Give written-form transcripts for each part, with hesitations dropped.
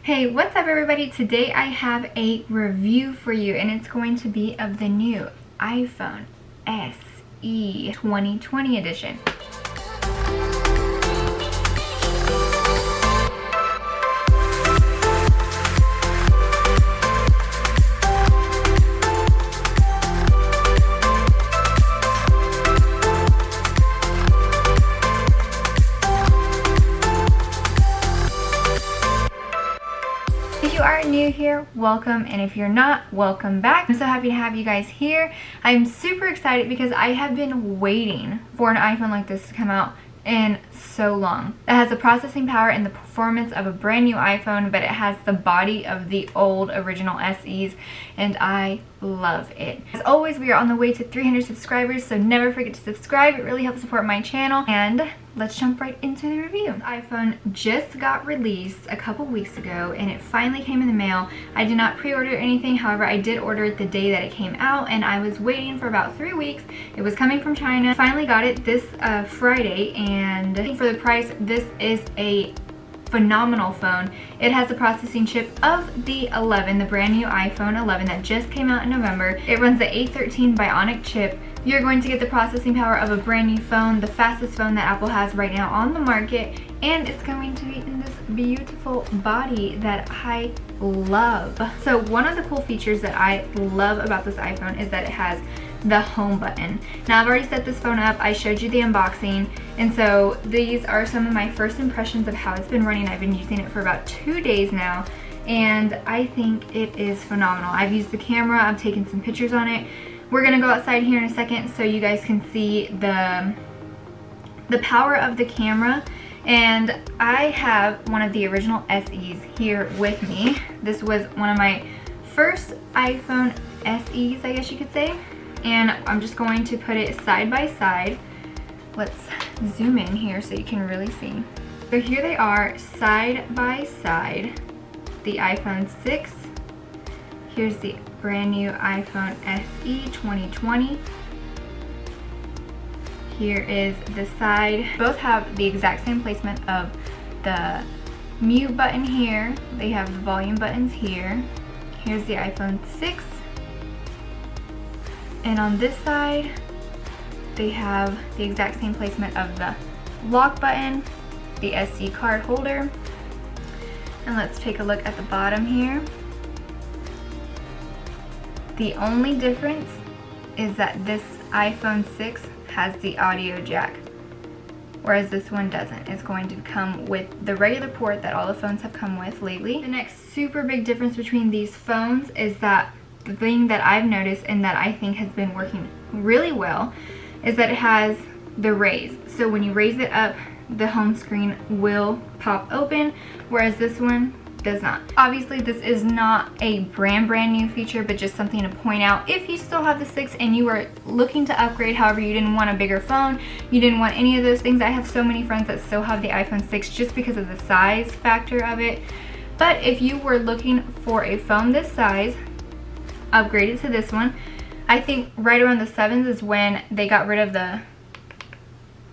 Hey, what's up everybody? Today I have a review for you and it's going to be of the new iPhone SE 2020 edition. If you are new here, welcome, and if you're not, welcome back. I'm so happy to have you guys here. I'm super excited because I have been waiting for an iPhone like this to come out in so long. It has the processing power and the performance of a brand new iPhone, but it has the body of the old original SEs, and I love it. As always, we are on the way to 300 subscribers, so never forget to subscribe. It really helps support my channel, and let's jump right into the review. This iPhone just got released a couple weeks ago and it finally came in the mail. I did not pre-order anything, however I did order it the day that it came out and I was waiting for about 3 weeks. It was coming from China. Finally got it this Friday, and for the price, this is a phenomenal phone. It has the processing chip of the 11, the brand new iPhone 11 that just came out in November. It runs the A13 Bionic chip. You're going to get the processing power of a brand new phone, the fastest phone that Apple has right now on the market, and it's going to be in this beautiful body that I love. So one of the cool features that I love about this iPhone is that it has the home button. Now I've already set this phone up, I showed you the unboxing, and so these are some of my first impressions of how it's been running. I've been using it for about 2 days now, and I think it is phenomenal. I've used the camera, I've taken some pictures on it. We're gonna go outside here in a second so you guys can see the power of the camera. And I have one of the original SEs here with me. This was one of my first iPhone SEs, I guess you could say. And I'm just going to put it side by side. Let's zoom in here so you can really see. So here they are side by side. The iPhone 6. Here's the brand new iPhone SE 2020. Here is the side. Both have the exact same placement of the mute button here. They have the volume buttons here. Here's the iPhone 6. And on this side, they have the exact same placement of the lock button, the SD card holder. And let's take a look at the bottom here. The only difference is that this iPhone 6 has the audio jack, whereas this one doesn't. It's going to come with the regular port that all the phones have come with lately. The next super big difference between these phones is that the thing that I've noticed and that I think has been working really well is that it has the raise. So when you raise it up, the home screen will pop open, whereas this one does not. Obviously this is not a brand new feature, but just something to point out if you still have the 6 and you are looking to upgrade. However, you didn't want a bigger phone, you didn't want any of those things. I have so many friends that still have the iPhone 6 just because of the size factor of it. But if you were looking for a phone this size, upgrade it to this one. I think right around the 7s is when they got rid of the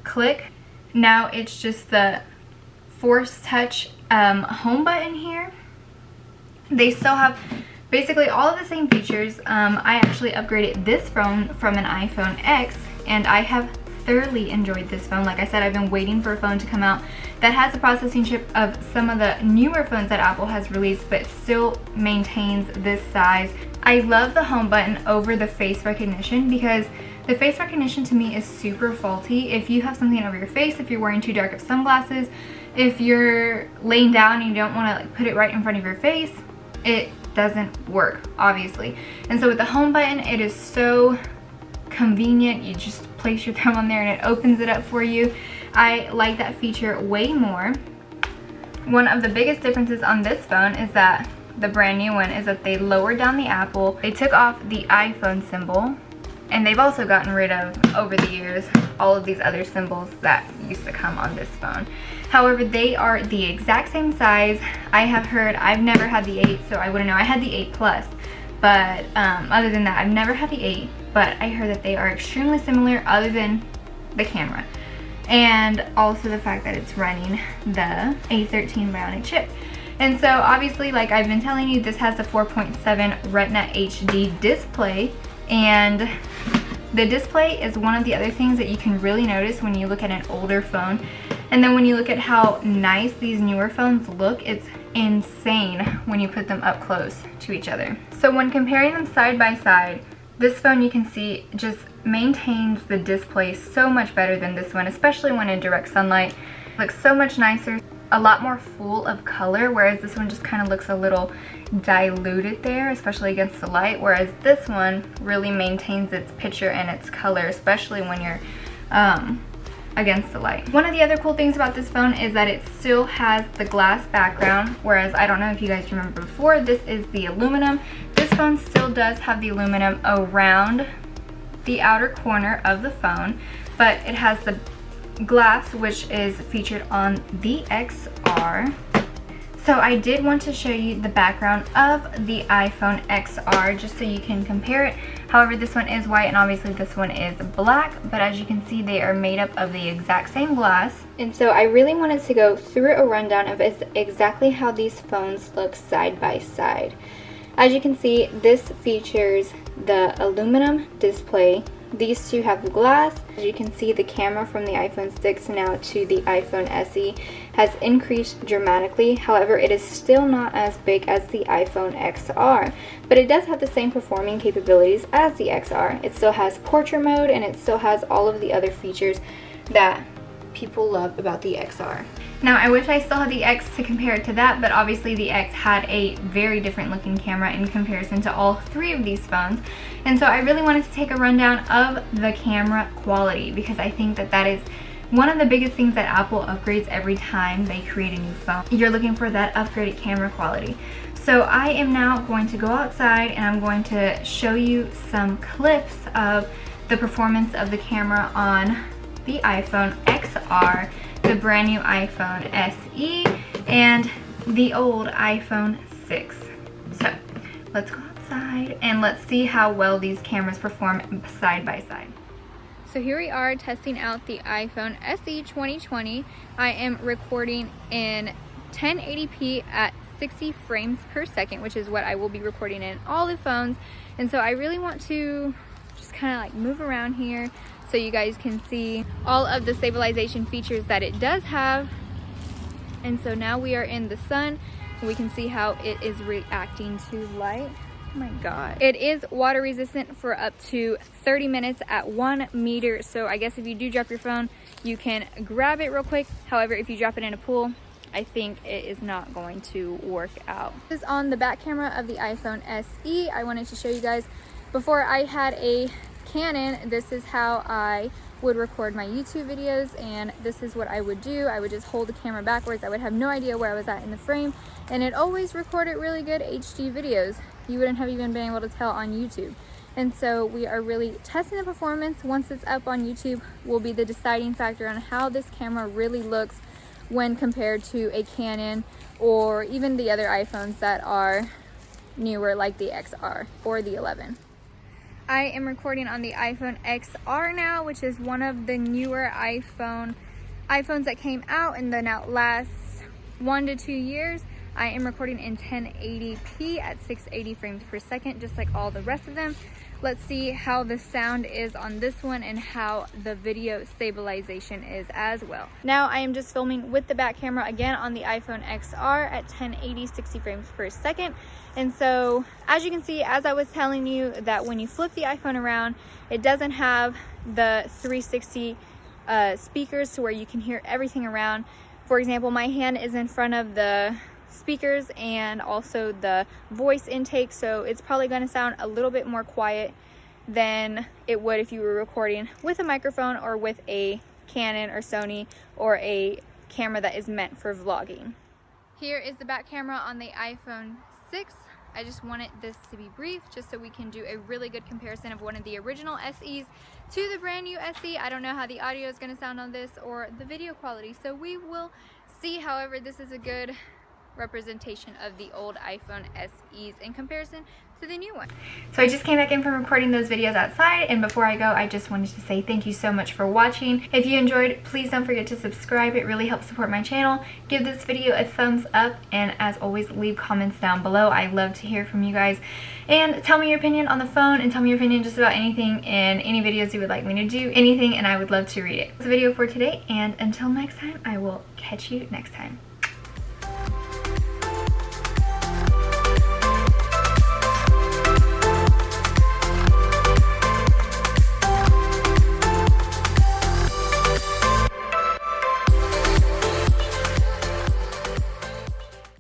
click. Now it's just the force touch home button here. They still have basically all of the same features. I actually upgraded this phone from an iPhone X and I have thoroughly enjoyed this phone. Like I said, I've been waiting for a phone to come out that has the processing chip of some of the newer phones that Apple has released, but still maintains this size. I love the home button over the face recognition because the face recognition to me is super faulty. If you have something over your face, if you're wearing too dark of sunglasses, if you're laying down and you don't want to put it right in front of your face, it doesn't work, obviously. And so with the home button, it is so convenient. You just place your thumb on there and it opens it up for you. I like that feature way more. One of the biggest differences on this phone is that the brand new one is that they lowered down the Apple. They took off the iPhone symbol, and they've also gotten rid of, over the years, all of these other symbols that used to come on this phone. However, they are the exact same size. I have heard, I've never had the 8, so I wouldn't know. I had the 8 Plus, but other than that, I've never had the 8, but I heard that they are extremely similar other than the camera. And also the fact that it's running the A13 Bionic chip. And so obviously, like I've been telling you, this has a 4.7 Retina HD display, and the display is one of the other things that you can really notice when you look at an older phone. And then when you look at how nice these newer phones look, it's insane when you put them up close to each other. So when comparing them side by side, this phone, you can see, just maintains the display so much better than this one, especially when in direct sunlight. It looks so much nicer, a lot more full of color, whereas this one just kind of looks a little diluted there, especially against the light, whereas this one really maintains its picture and its color, especially when you're against the light. One of the other cool things about this phone is that it still has the glass background, whereas I don't know if you guys remember before, this is the aluminum. This phone still does have the aluminum around the outer corner of the phone, but it has the glass, which is featured on the XR. So I did want to show you the background of the iPhone XR just so you can compare it. However, this one is white and obviously this one is black, but as you can see, they are made up of the exact same glass. And so I really wanted to go through a rundown of exactly how these phones look side by side. As you can see, this features the aluminum display. These two have the glass. As you can see, the camera from the iPhone 6 now to the iPhone SE has increased dramatically. However, it is still not as big as the iPhone XR, but it does have the same performing capabilities as the XR. It still has portrait mode and it still has all of the other features that people love about the XR. Now, I wish I still had the X to compare it to that, but obviously the X had a very different looking camera in comparison to all three of these phones. And so I really wanted to take a rundown of the camera quality, because I think that that is one of the biggest things that Apple upgrades every time they create a new phone. You're looking for that upgraded camera quality. So I am now going to go outside and I'm going to show you some clips of the performance of the camera on the iPhone XR, the brand new iPhone SE, and the old iPhone 6. So let's go outside and let's see how well these cameras perform side by side. So here we are testing out the iPhone SE 2020. I am recording in 1080p at 60 frames per second, which is what I will be recording in all the phones. And so I really want to just kind of like move around here so you guys can see all of the stabilization features that it does have. And so now we are in the sun. We can see how it is reacting to light. Oh my god. It is water resistant for up to 30 minutes at 1 meter. So I guess if you do drop your phone, you can grab it real quick. However, if you drop it in a pool, I think it is not going to work out. This is on the back camera of the iPhone SE. I wanted to show you guys, before I had a Canon, this is how I would record my YouTube videos, and this is what I would do. I would just hold the camera backwards. I would have no idea where I was at in the frame, and it always recorded really good HD videos. You wouldn't have even been able to tell on YouTube. And so we are really testing the performance. Once it's up on YouTube, will be the deciding factor on how this camera really looks when compared to a Canon or even the other iPhones that are newer, like the XR or the 11. I am recording on the iPhone XR now, which is one of the newer iPhones that came out in the last 1 to 2 years. I am recording in 1080p at 680 frames per second, just like all the rest of them. Let's see how the sound is on this one and how the video stabilization is as well. Now I am just filming with the back camera again on the iPhone XR at 1080, 60 frames per second. And so as you can see, as I was telling you, that when you flip the iPhone around, it doesn't have the 360 speakers to where you can hear everything around. For example, my hand is in front of the speakers and also the voice intake, so it's probably going to sound a little bit more quiet than it would if you were recording with a microphone or with a Canon or Sony or a camera that is meant for vlogging. Here is the back camera on the iPhone 6. I just wanted this to be brief just so we can do a really good comparison of one of the original SEs to the brand new SE. I don't know how the audio is going to sound on this or the video quality, so we will see. However, this is a good representation of the old iPhone SEs in comparison to the new one. So I just came back in from recording those videos outside, and before I go, I just wanted to say thank you so much for watching. If you enjoyed, please don't forget to subscribe. It really helps support my channel. Give this video a thumbs up, and as always, leave comments down below. I love to hear from you guys. And tell me your opinion on the phone, and tell me your opinion just about anything in any videos you would like me to do, anything, and I would love to read it. That's the video for today, and until next time, I will catch you next time.